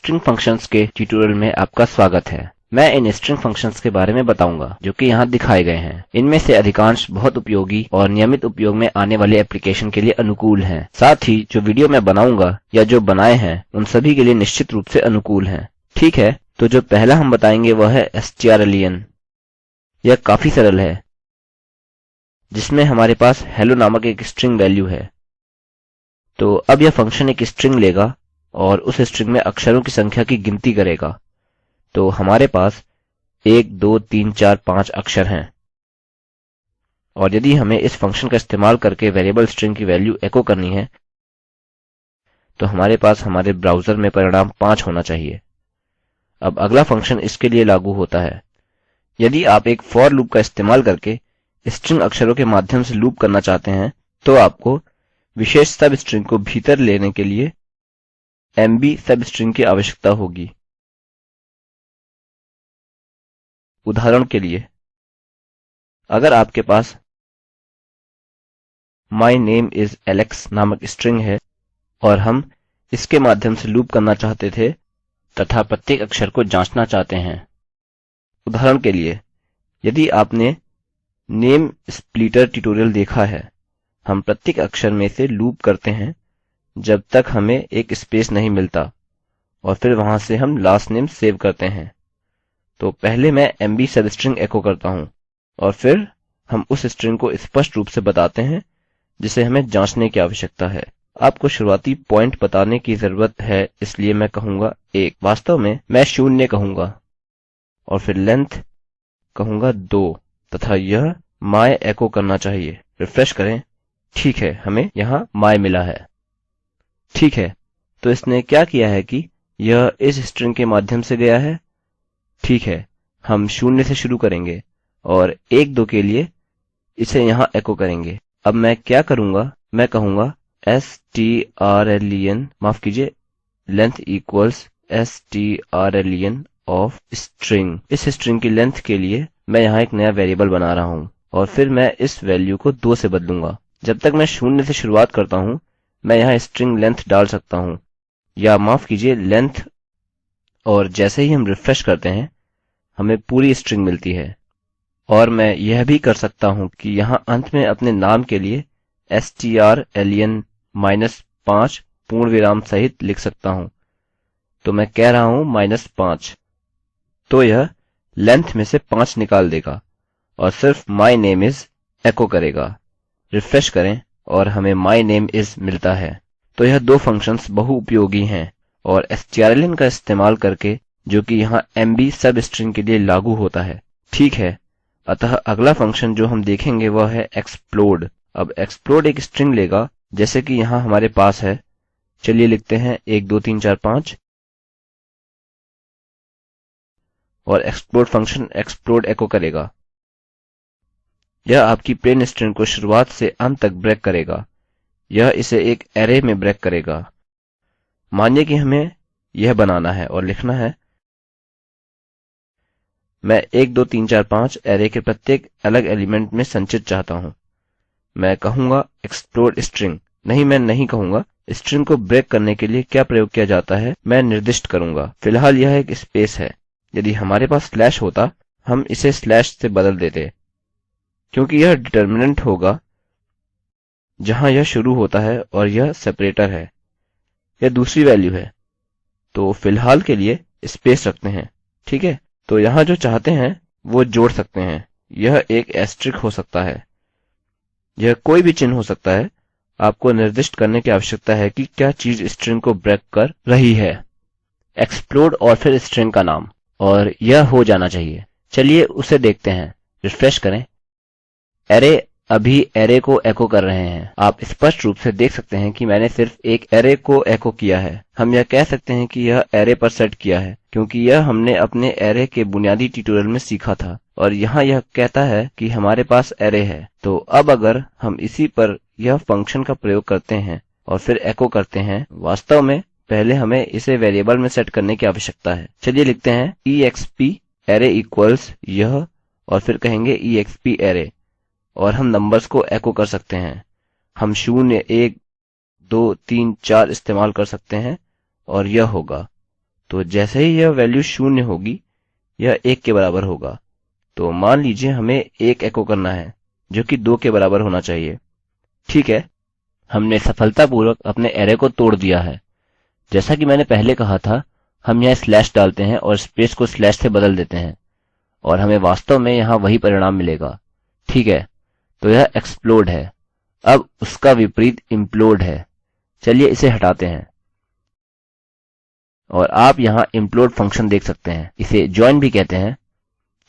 String functions के tutorial में आपका स्वागत है। मैं इन स्ट्रिंग फंक्शंस के बारे में बताऊंगा जो कि यहाँ दिखाए गए हैं। इनमें से अधिकांश बहुत उपयोगी और नियमित उपयोग में आने वाले एप्लीकेशन के लिए अनुकूल हैं। साथ ही जो वीडियो मैं बनाऊंगा या जो बनाए हैं उन सभी के लिए निश्चित रूप से अनुकूल हैं। ठीक है, तो जो पहला हम बताएंगे वह है strlen। यह काफी सरल है, जिसमें हमारे पास hello नामक एक स्ट्रिंग वैल्यू है। तो अब यह फंक्शन एक स्ट्रिंग लेगा और उस स्ट्रिंग में अक्षरों की संख्या की गिनती करेगा। तो हमारे पास 1 2 3 4 5 अक्षर हैं, और यदि हमें इस फंक्शन का इस्तेमाल करके वेरिएबल स्ट्रिंग की वैल्यू एको करनी है तो हमारे पास हमारे ब्राउज़र में परिणाम 5 होना चाहिए। अब अगला फंक्शन इसके लिए लागू होता है। यदि आप एक फॉर लूप का इस्तेमाल करके स्ट्रिंग अक्षरों के माध्यम से लूप करना चाहते हैं तो आपको विशेष सब स्ट्रिंग को भीतर लेने के लिए एमबी सब स्ट्रिंग की आवश्यकता होगी। उदाहरण के लिए, अगर आपके पास my name is Alex नामक स्ट्रिंग है और हम इसके माध्यम से लूप करना चाहते थे तथा प्रत्येक अक्षर को जांचना चाहते हैं। उदाहरण के लिए, यदि आपने नेम स्प्लिटर ट्यूटोरियल देखा है, हम प्रत्येक अक्षर में से लूप करते हैं जब तक हमें एक स्पेस नहीं मिलता और फिर वहां से हम लास्ट नेम सेव करते हैं। तो पहले मैं एमबी सबस्ट्रिंग एको करता हूँ और फिर हम उस स्ट्रिंग को स्पष्ट रूप से बताते हैं जिसे हमें जांचने की आवश्यकता है। आपको शुरुआती पॉइंट बताने की जरूरत है, इसलिए मैं कहूँगा 1। वास्तव में मैं 0 कहूँगा और फिर लेंथ कहूँगा 2 तथा यह my एको करना चाहिए। रिफ्रेश करें। ठीक है, हमें यहाँ my मिला है। ठीक है, तो इसने क्या किया है कि यह इस स्ट्रिंग के माध्यम से गया है। ठीक है, हम 0 से शुरू करेंगे और 1 2 के लिए इसे यहाँ एको करेंगे। अब मैं क्या करूँगा, मैं कहूँगा strlen, माफ कीजिए, length equals strlen of string. इस स्ट्रिंग की लेंथ के लिए मैं यहाँ एक नया वेरिएबल बना रहा हूँ और फिर मैं इस वैल्यू को 2 से बदलूंगा। जब तक मैं 0 से शुरुआत करता हूँ मैं यहाँ स्ट्रिंग लेंथ डाल सकता हूँ, या माफ कीजिए लेंथ, और जैसे ही हम रिफ्रेश करते हैं हमें पूरी स्ट्रिंग मिलती है। और मैं यह भी कर सकता हूँ कि यहाँ अंत में अपने नाम के लिए strlen -5 पूर्ण विराम सहित लिख सकता हूँ। तो मैं कह रहा हूँ -5, तो यह लेंथ में से 5 निकाल देगा और सिर्फ my name is एको करेगा। रिफ्रेश करें और हमें my name is मिलता है। तो यह 2 फंक्शंस बहुउपयोगी हैं और strlen का इस्तेमाल करके, जो कि यहाँ MB सब स्ट्रिंग के लिए लागू होता है। ठीक है, अतः अगला फंक्शन जो हम देखेंगे वह है explode। अब explode एक स्ट्रिंग लेगा जैसे कि यहाँ हमारे पास है। चलिए लिखते हैं 1 2 3 4 5 और explode फंक्शन explode एको करेगा। यह आपकी प्लेन स्ट्रिंग को शुरुआत से अंत तक ब्रेक करेगा। यह इसे एक अरै में ब्रेक करेगा। मानिए कि हमें यह बनाना है और लिखना है, मैं 1 2 3 4 5 अरै के प्रत्येक अलग एलिमेंट में संचित चाहता हूँ। मैं कहूँगा explode string। नहीं, मैं नहीं कहूँगा। स्ट्रिंग को ब्रेक करने के लिए क्या प्रयोग किया जाता है मैं निर्दिष्ट करूँगा। फिलहाल यह एक स्पेस है। यदि हमारे पास स्लैश होता हम इसे स्लैश से बदल देते, क्योंकि यह डिटर्मिनेंट होगा जहाँ यह शुरू होता है और यह सेपरेटर है। यह दूसरी वैल्यू है, तो फिलहाल के लिए स्पेस रखते हैं। ठीक है, तो यहाँ जो चाहते हैं वो जोड़ सकते हैं। यह एक एस्ट्रिक हो सकता है, यह कोई भी चिन्ह हो सकता है। आपको निर्दिष्ट करने की आवश्यकता है कि क्या चीज स्ट्रिंग को ब्रेक कर रही है। एक्सप्लोड और फिर स्ट्रिंग का नाम, और यह हो जाना चाहिए। चलिए उसे देखते हैं। रिफ्रेश करें। अरै अभी अरै को एको कर रहे हैं। आप स्पष्ट रूप से देख सकते हैं कि मैंने सिर्फ एक अरै को एको किया है। हम यह कह सकते हैं कि यह अरै पर सेट किया है, क्योंकि यह हमने अपने अरै के बुनियादी ट्यूटोरियल में सीखा था और यहाँ यह कहता है कि हमारे पास अरै है। तो अब अगर हम इसी पर यह फंक्शन का प्रयोग करते हैं और फिर एको करते हैं, वास्तव में पहले हमें इसे वेरिएबल में सेट करने की आवश्यकता है। चलिए लिखते हैं exp अरै इक्वल्स यह और फिर कहेंगे exp अरै और हम नंबर्स को एको कर सकते हैं। हम 0 1 2 3 4 इस्तेमाल कर सकते हैं और यह होगा। तो जैसे ही यह वैल्यू 0 होगी यह 1 के बराबर होगा। तो मान लीजिए हमें 1 एको करना है जो कि 2 के बराबर होना चाहिए। ठीक है, हमने सफलतापूर्वक अपने अरै को तोड़ दिया है। जैसा कि मैंने पहले कहा था, हम यहाँ स्लैश डालते हैं और स्पेस को स्लैश से बदल देते हैं और हमें वास्तव में यहाँ वही परिणाम मिलेगा। ठीक है, तो यह एक्सप्लोड है। अब उसका विपरीत इम्प्लोड है। चलिए इसे हटाते हैं और आप यहाँ इम्प्लोड फंक्शन देख सकते हैं। इसे ज्वाइन भी कहते हैं,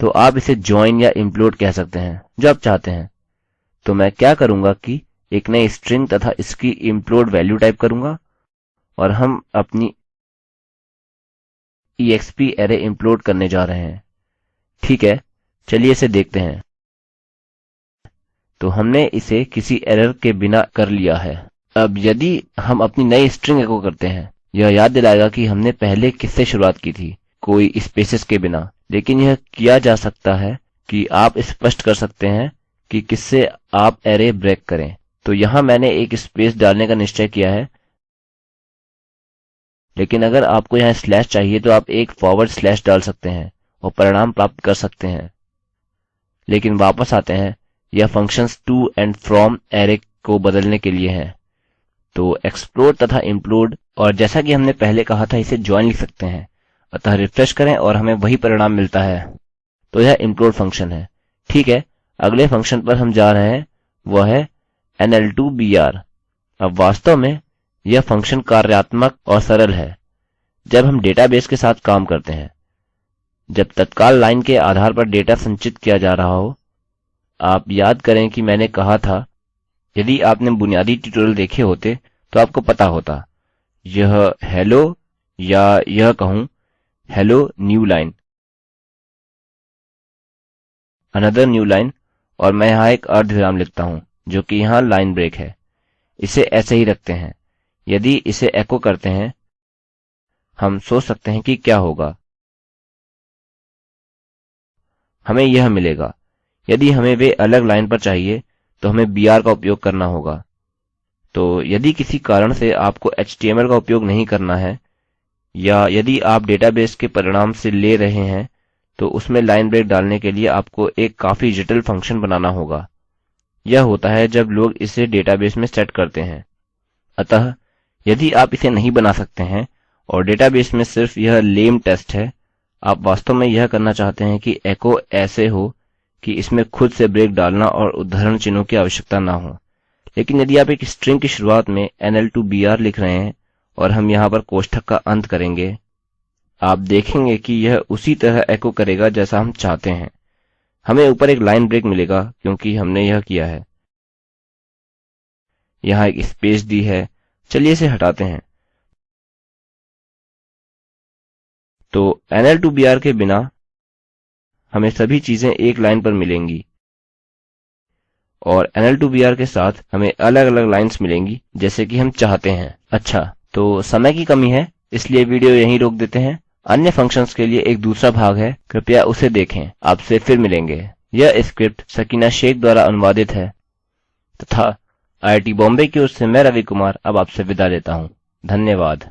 तो आप इसे ज्वाइन या इम्प्लोड कह सकते हैं, जो आप चाहते हैं। तो मैं क्या करूँगा कि एक नई स्ट्रिंग तथा इसकी इम्प्लोड वैल्यू टाइप करूँगा और हम अपनी exp अरै इम्प्लोड करने जा रहे हैं। ठीक है, चलिए इसे देखते हैं। तो हमने इसे किसी एरर के बिना कर लिया है। अब यदि हम अपनी नई स्ट्रिंग एको करते हैं, यह याद दिलाएगा कि हमने पहले किससे शुरुआत की थी, कोई स्पेसेस के बिना। लेकिन यह किया जा सकता है कि आप स्पष्ट कर सकते हैं कि किससे आप अरै ब्रेक करें। तो यहाँ मैंने एक स्पेस डालने का निश्चय किया है, लेकिन अगर आपको यहाँ स्लैश चाहिए तो आप एक फॉरवर्ड स्लैश डाल सकते हैं और परिणाम प्राप्त कर सकते हैं। लेकिन वापस आते हैं, यह functions to and from array को बदलने के लिए हैं। तो एक्सप्लोड तथा इम्प्लोड, और जैसा कि हमने पहले कहा था, इसे ज्वाइन लिख सकते हैं। अतः रिफ्रेश करें और हमें वही परिणाम मिलता है। तो यह इम्प्लोड फंक्शन है। ठीक है, अगले फंक्शन पर हम जा रहे हैं, वह है nl2br। अब वास्तव में यह फंक्शन कार्यात्मक और सरल है जब हम डेटाबेस के साथ काम करते हैं। जब तत्काल लाइन के आधार पर डेटा संचित किया जा रहा हो। आप याद करें कि मैंने कहा था, यदि आपने बुनियादी ट्यूटोरियल देखे होते तो आपको पता होता, यह हेलो या यह कहूँ hello new line, another new line, और मैं यहाँ एक अर्धविराम लिखता हूँ जो कि यहाँ लाइन ब्रेक है। इसे ऐसे ही रखते हैं। यदि इसे एको करते हैं, हम सोच सकते हैं कि क्या होगा। हमें यह मिलेगा। यदि हमें वे अलग लाइन पर चाहिए तो हमें br का उपयोग करना होगा। तो यदि किसी कारण से आपको HTML का उपयोग नहीं करना है, या यदि आप डेटाबेस के परिणाम से ले रहे हैं, तो उसमें लाइन ब्रेक डालने के लिए आपको एक काफी जटिल फंक्शन बनाना होगा। यह होता है जब लोग इसे डेटाबेस में सेट करते हैं। अतः यदि आप इसे नहीं बना सकते हैं और डेटाबेस में सिर्फ यह लेम टेस्ट है, आप वास्तव में यह करना चाहते हैं कि एको ऐसे हो कि इसमें खुद से ब्रेक डालना और उद्धरण चिन्हों की आवश्यकता ना हो। लेकिन यदि आप एक स्ट्रिंग की शुरुआत में nl2br लिख रहे हैं और हम यहाँ पर कोष्ठक का अंत करेंगे, आप देखेंगे कि यह उसी तरह एको करेगा जैसा हम चाहते हैं। हमें ऊपर एक लाइन ब्रेक मिलेगा क्योंकि हमने यह किया है। यहाँ एक स्पेस दी है। चलिए इसे हटाते हैं। तो nl2br के बिना हमें सभी चीजें एक लाइन पर मिलेंगी और nl2br के साथ हमें अलग अलग लाइन्स मिलेंगी जैसे कि हम चाहते हैं। अच्छा, तो समय की कमी है इसलिए वीडियो यहीं रोक देते हैं। अन्य फंक्शंस के लिए एक दूसरा भाग है, कृपया उसे देखें। आपसे फिर मिलेंगे। यह स्क्रिप्ट सकीना शेख द्वारा अनुवादित है तथा IIT बॉम्बे की ओर से मैं रवि कुमार अब आपसे विदा लेता हूँ। धन्यवाद।